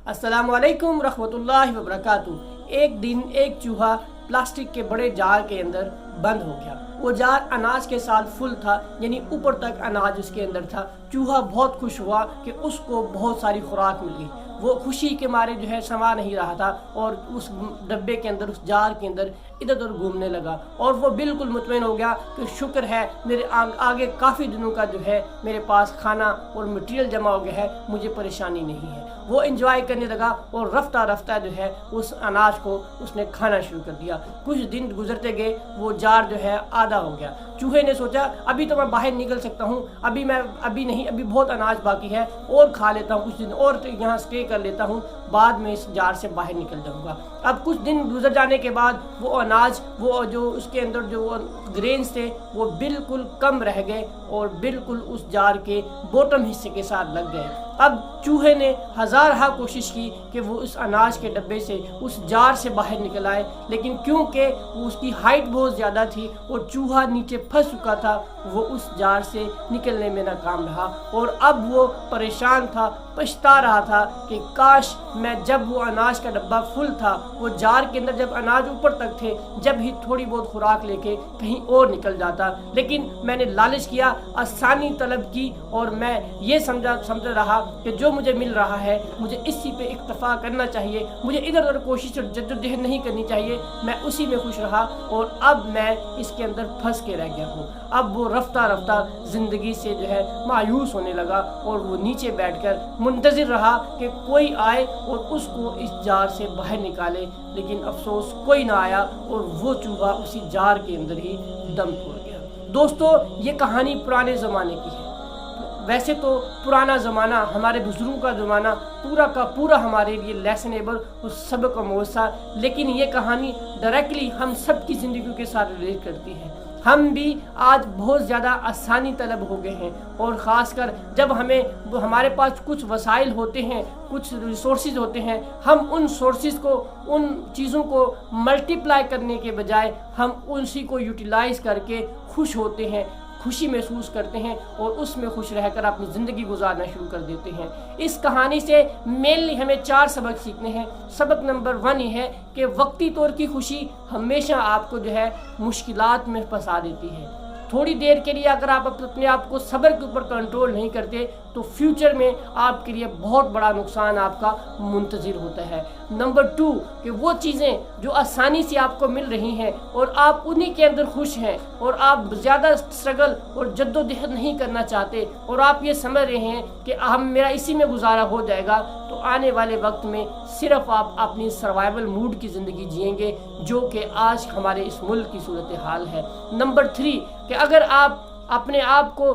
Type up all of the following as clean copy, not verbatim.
अस्सलाम वालेकुम रहमतुल्लाहि व बरकातुहू। एक दिन एक चूहा प्लास्टिक के बड़े जार के अंदर बंद हो गया। वो जार अनाज के साथ फुल था, यानी ऊपर तक अनाज उसके अंदर था। चूहा बहुत खुश हुआ कि उसको बहुत सारी खुराक मिल गई। वो खुशी के मारे जो है समा नहीं रहा था और उस डब्बे के अंदर, उस जार के अंदर इधर उधर घूमने लगा और वो बिल्कुल मुतमईन हो गया कि शुक्र है मेरे आगे काफ़ी दिनों का जो है मेरे पास खाना और मटेरियल जमा हो गया है, मुझे परेशानी नहीं है। वो एंजॉय करने लगा और रफ्ता रफ्ता जो है उस अनाज को उसने खाना शुरू कर दिया। कुछ दिन गुजरते गए, वो जार जो है आधा हो गया। चूहे ने सोचा अभी तो मैं बाहर निकल सकता हूँ, अभी नहीं, अभी बहुत अनाज बाकी है और खा लेता हूँ, कुछ दिन और यहाँ स्टे कर लेता हूँ, बाद में इस जार से बाहर निकल जाऊँगा। अब कुछ दिन गुजर जाने के बाद वो अनाज, वो जो उसके अंदर जो ग्रेन्स थे वो बिल्कुल कम रह गए और बिल्कुल उस जार के बॉटम हिस्से के साथ लग गए। अब चूहे ने हज़ारहा कोशिश की कि वो उस अनाज के डब्बे से, उस जार से बाहर निकल आए, लेकिन क्योंकि उसकी हाइट बहुत ज़्यादा थी और चूहा नीचे फंस चुका था, वो उस जार से निकलने में नाकाम रहा और अब वो परेशान था, पछता रहा था कि काश मैं, जब वो अनाज का डब्बा फुल था, वो जार के अंदर जब अनाज ऊपर तक थे, जब ही थोड़ी बहुत खुराक लेके कहीं और निकल जाता। लेकिन मैंने लालच किया, आसानी तलब की और मैं ये समझ रहा कि जो मुझे मिल रहा है मुझे इसी पे इक्तफा करना चाहिए, मुझे इधर उधर कोशिश और जद्दोजहद नहीं करनी चाहिए। मैं उसी में खुश रहा और अब मैं इसके अंदर फंस के रह गया हूँ। अब वो रफ्ता रफ्ता ज़िंदगी से जो है मायूस होने लगा और वो नीचे बैठकर मुंतज़िर रहा कि कोई आए और उसको इस जार से बाहर निकाले, लेकिन अफसोस कोई ना आया और वो चूहा उसी जार के अंदर ही दम तोड़ गया। दोस्तों, ये कहानी पुराने ज़माने की है। वैसे तो पुराना ज़माना, हमारे बुजुर्गों का ज़माना पूरा का पूरा हमारे लिए लेसनेबल और सबक आमोज़ था, लेकिन ये कहानी डायरेक्टली हम सब की ज़िंदगी के साथ रिलेट करती है। हम भी आज बहुत ज़्यादा आसानी तलब हो गए हैं और ख़ासकर जब हमारे पास कुछ वसाइल होते हैं, कुछ रिसोर्सेज होते हैं, हम उन सोर्सेज को, उन चीज़ों को मल्टीप्लाई करने के बजाय हम उसी को यूटिलाइज़ करके खुश होते हैं, खुशी महसूस करते हैं और उसमें खुश रहकर अपनी ज़िंदगी गुजारना शुरू कर देते हैं। इस कहानी से मेनली हमें 4 सबक सीखने हैं। सबक नंबर 1 ये है कि वक्ती तौर की खुशी हमेशा आपको जो है मुश्किलात में फंसा देती है। थोड़ी देर के लिए अगर आप अपने आप को सब्र के ऊपर कंट्रोल नहीं करते तो फ्यूचर में आपके लिए बहुत बड़ा नुकसान आपका मुंतज़िर होता है। नंबर 2 कि वो चीज़ें जो आसानी से आपको मिल रही हैं और आप उन्हीं के अंदर खुश हैं और आप ज़्यादा स्ट्रगल और जद्दोजहद नहीं करना चाहते और आप ये समझ रहे हैं कि मेरा इसी में गुजारा हो जाएगा, तो आने वाले वक्त में सिर्फ आप अपनी सर्वाइवल मूड की ज़िंदगी जिएंगे, जो कि आज हमारे इस मुल्क की सूरत हाल है। नंबर 3 कि अगर आप अपने आप को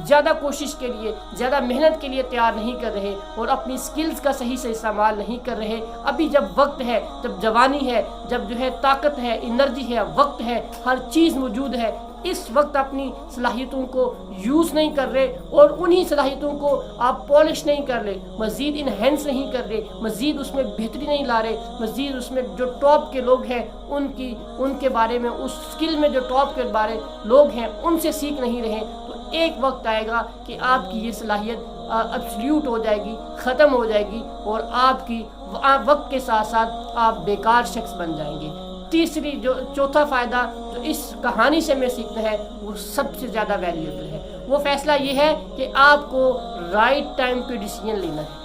ज़्यादा कोशिश के लिए, ज़्यादा मेहनत के लिए तैयार नहीं कर रहे और अपनी स्किल्स का सही से इस्तेमाल नहीं कर रहे, अभी जब वक्त है, जब जवानी है, जब जो है ताकत है, एनर्जी है, वक्त है, हर चीज़ मौजूद है, इस वक्त अपनी सलाहियतों को यूज़ नहीं कर रहे और उन्हीं सलाहियतों को आप पॉलिश नहीं कर रहे, मज़ीद इनहेंस नहीं कर रहे, मज़ीद उसमें बेहतरी नहीं ला रहे, मज़ीद उसमें जो टॉप के लोग हैं उनके बारे में, उस स्किल में जो टॉप के बारे लोग हैं उनसे सीख नहीं रहे, तो एक वक्त आएगा कि आपकी ये सलाहियत एब्सोल्यूट हो जाएगी, ख़त्म हो जाएगी और आपकी वक्त के साथ साथ आप बेकार शख्स बन जाएंगे। तीसरी जो चौथा फ़ायदा जो इस कहानी से हमें सीखना है वो सबसे ज़्यादा वैल्यूएबल है। वो फ़ैसला ये है कि आपको राइट टाइम पे डिसीजन लेना है।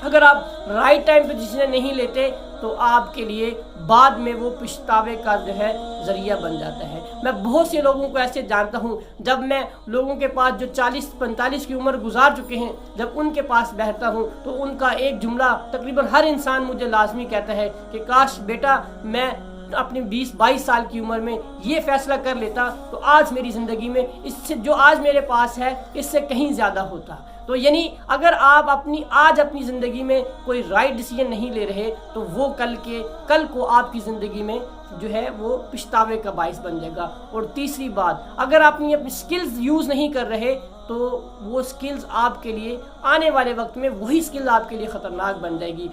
अगर आप राइट टाइम पे डिसीजन नहीं लेते तो आपके लिए बाद में वो पछतावे का जो है ज़रिया बन जाता है। मैं बहुत से लोगों को ऐसे जानता हूँ, जब मैं लोगों के पास जो 40-45 की उम्र गुजार चुके हैं, जब उनके पास बैठता हूँ तो उनका एक जुमला तकरीबन हर इंसान मुझे लाजमी कहता है कि काश बेटा मैं अपनी 20-22 साल की उम्र में ये फैसला कर लेता तो आज मेरी ज़िंदगी में इससे जो आज मेरे पास है इससे कहीं ज़्यादा होता। तो यानी अगर आप आज अपनी ज़िंदगी में कोई राइट डिसीजन नहीं ले रहे तो वो कल को आपकी ज़िंदगी में जो है वो पछतावे का बाइस बन जाएगा। और तीसरी बात, अगर आप अपनी स्किल्स यूज़ नहीं कर रहे तो वो स्किल्स आपके लिए आने वाले वक्त में वही स्किल आपके लिए ख़तरनाक बन जाएगी।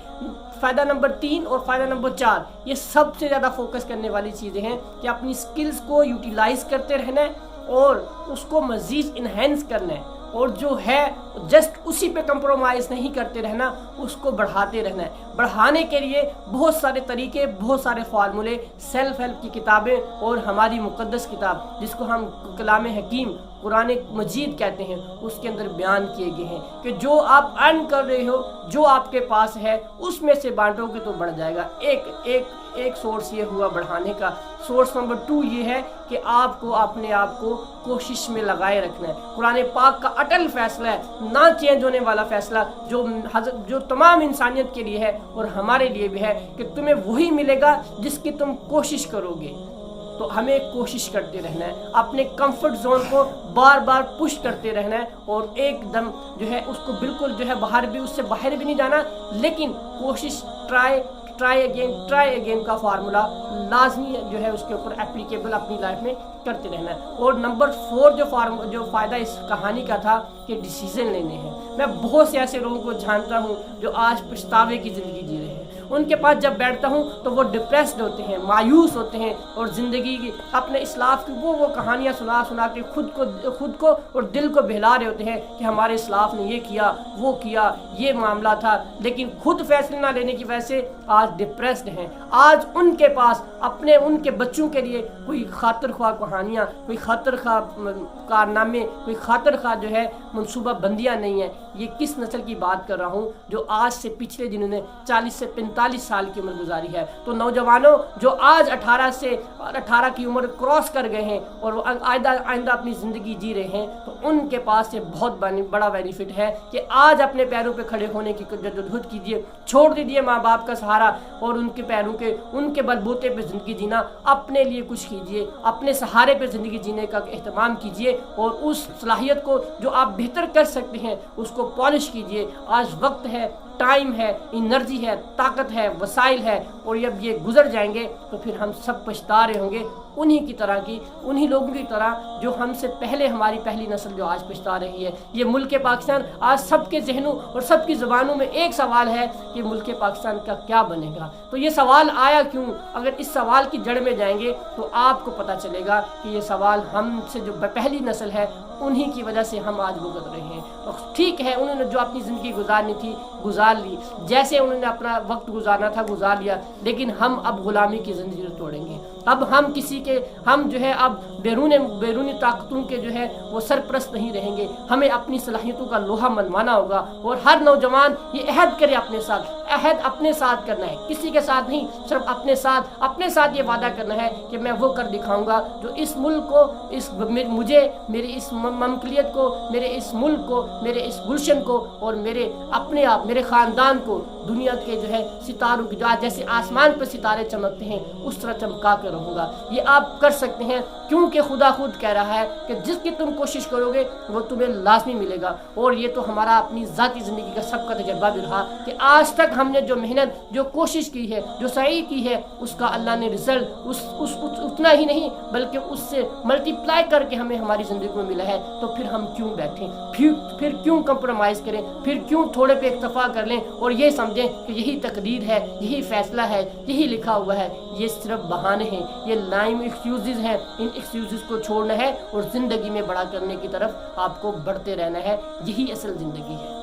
फ़ायदा नंबर 3 और फ़ायदा नंबर 4 ये सबसे ज़्यादा फोकस करने वाली चीज़ें हैं कि अपनी स्किल्स को यूटिलाइज़ करते रहना है और उसको मज़ीद इन्हेंस करना है। اور جو ہے جسٹ اسی پہ کمپرومائز نہیں کرتے رہنا، اس کو بڑھاتے رہنا ہے۔ بڑھانے کے لیے بہت سارے طریقے، بہت سارے فارمولے، سیلف ہیلپ کی کتابیں اور ہماری مقدس کتاب جس کو ہم کلام حکیم قرآن مجید کہتے ہیں، اس کے اندر بیان کیے گئے ہیں کہ جو آپ ارن کر رہے ہو، جو آپ کے پاس ہے، اس میں سے بانٹو گے تو بڑھ جائے گا۔ ایک سورس یہ ہوا بڑھانے کا۔ سورس نمبر 2 یہ ہے کہ آپ کو اپنے آپ کو کوشش میں لگائے رکھنا ہے۔ قرآن پاک کا اٹل فیصلہ ہے، نہ چینج ہونے والا فیصلہ، جو تمام انسانیت کے لیے ہے اور ہمارے لیے بھی ہے کہ تمہیں وہی ملے گا جس کی تم کوشش کرو گے۔ تو ہمیں کوشش کرتے رہنا ہے، اپنے کمفرٹ زون کو بار بار پش کرتے رہنا ہے، اور ایک دم جو ہے اس کو بالکل جو ہے اس سے باہر بھی نہیں جانا، لیکن کوشش ٹرائی اگین کا فارمولا لازمی جو ہے اس کے اوپر اپلیکیبل اپنی لائف میں کرتے رہنا ہے۔ اور نمبر 4 جو فائدہ اس کہانی کا تھا کہ ڈیسیزن لینے ہیں۔ میں بہت سے ایسے لوگوں کو جانتا ہوں جو آج پچھتاوے کی زندگی جی رہے ہیں۔ ان کے پاس جب بیٹھتا ہوں تو وہ ڈپریسڈ ہوتے ہیں، مایوس ہوتے ہیں، اور زندگی کی اپنے اسلاف کی وہ کہانیاں سنا کے خود کو اور دل کو بہلا رہے ہوتے ہیں کہ ہمارے اسلاف نے یہ کیا، وہ کیا، یہ معاملہ تھا، لیکن خود فیصلے نہ لینے کی وجہ سے آج ڈپریسڈ ہیں۔ آج ان کے پاس ان کے بچوں کے لیے کوئی خاطر خواہ کہانیاں، کوئی خاطر خواہ کارنامے، کوئی خاطر خواہ جو ہے منصوبہ بندیاں نہیں ہیں۔ یہ کس نسل کی بات کر رہا ہوں؟ جو آج سے پچھلے دنوں نے 40 سے 45 سال کی عمر گزاری ہے۔ تو نوجوانوں جو آج 18 کی عمر کراس کر گئے ہیں اور وہ آئندہ اپنی زندگی جی رہے ہیں، تو ان کے پاس یہ بہت بڑا بینیفٹ ہے کہ آج اپنے پیروں پہ کھڑے ہونے کی جدوجہد کیجیے، چھوڑ دیجیے ماں باپ کا سہارا اور ان کے بلبوتے پہ زندگی جینا، اپنے لیے کچھ کیجیے، اپنے سہارے پہ زندگی جینے کا اہتمام کیجیے، اور اس صلاحیت کو جو آپ بہتر کر سکتے ہیں اس کو پالش کیجیے۔ آج وقت ہے، ٹائم ہے، انرجی ہے، طاقت ہے، وسائل ہے، اور جب یہ گزر جائیں گے تو پھر ہم سب پچھتا رہے ہوں گے انہی لوگوں کی طرح جو ہم سے پہلے ہماری پہلی نسل جو آج پچھتا رہی ہے۔ یہ ملک پاکستان آج سب کے ذہنوں اور سب کی زبانوں میں ایک سوال ہے کہ ملک پاکستان کا کیا بنے گا؟ تو یہ سوال آیا کیوں؟ اگر اس سوال کی جڑ میں جائیں گے تو آپ کو پتہ چلے گا کہ یہ سوال ہم سے جو پہلی نسل ہے انہی کی وجہ سے ہم آج بھگت رہے ہیں۔ ٹھیک ہے، انہوں نے جو اپنی زندگی گزارنی تھی گزار لی، جیسے انہوں نے اپنا وقت گزارنا تھا گزار لیا، لیکن ہم اب غلامی کی زنجیر توڑیں گے۔ اب ہم جو ہے اب بیرونی طاقتوں کے جو ہے وہ سرپرست نہیں رہیں گے۔ ہمیں اپنی صلاحیتوں کا لوہا منوانا ہوگا، اور ہر نوجوان یہ عہد کرے اپنے ساتھ کرنا ہے، کسی کے ساتھ نہیں، صرف اپنے ساتھ یہ وعدہ کرنا ہے کہ میں وہ کر دکھاؤں گا جو اس ملک کو، مجھے، میری اس مملکت کو، میرے اس ملک کو، میرے اس گلشن کو، اور میرے خاندان کو دنیا کے جو ہے ستاروں کی جیسے آسمان پر ستارے چمکتے ہیں اس طرح چمکا کر رہوں گا۔ یہ آپ کر سکتے ہیں، کیونکہ خدا خود کہہ رہا ہے کہ جس کی تم کوشش کرو گے وہ تمہیں لازمی ملے گا۔ اور یہ تو ہمارا اپنی ذاتی زندگی کا سب کا تجربہ بھی رہا کہ آج تک ہم نے جو محنت، جو کوشش کی ہے، جو سعی کی ہے، اس کا اللہ نے رزلٹ اتنا ہی نہیں بلکہ اس سے ملٹی پلائی کر کے ہمیں ہماری زندگی میں ملا ہے۔ تو پھر ہم کیوں بیٹھیں، پھر کیوں کمپرومائز کریں، پھر کیوں تھوڑے پہ اکتفا کر لیں اور یہ سمجھیں کہ یہی تقدیر ہے، یہی فیصلہ ہے، یہی لکھا ہوا ہے؟ یہ صرف بہانے ہیں، یہ لائم ایکسکیوزز ہیں۔ ان ایکسکیوزز کو چھوڑنا ہے اور زندگی میں بڑا کرنے کی طرف آپ کو بڑھتے رہنا ہے۔ یہی اصل زندگی ہے۔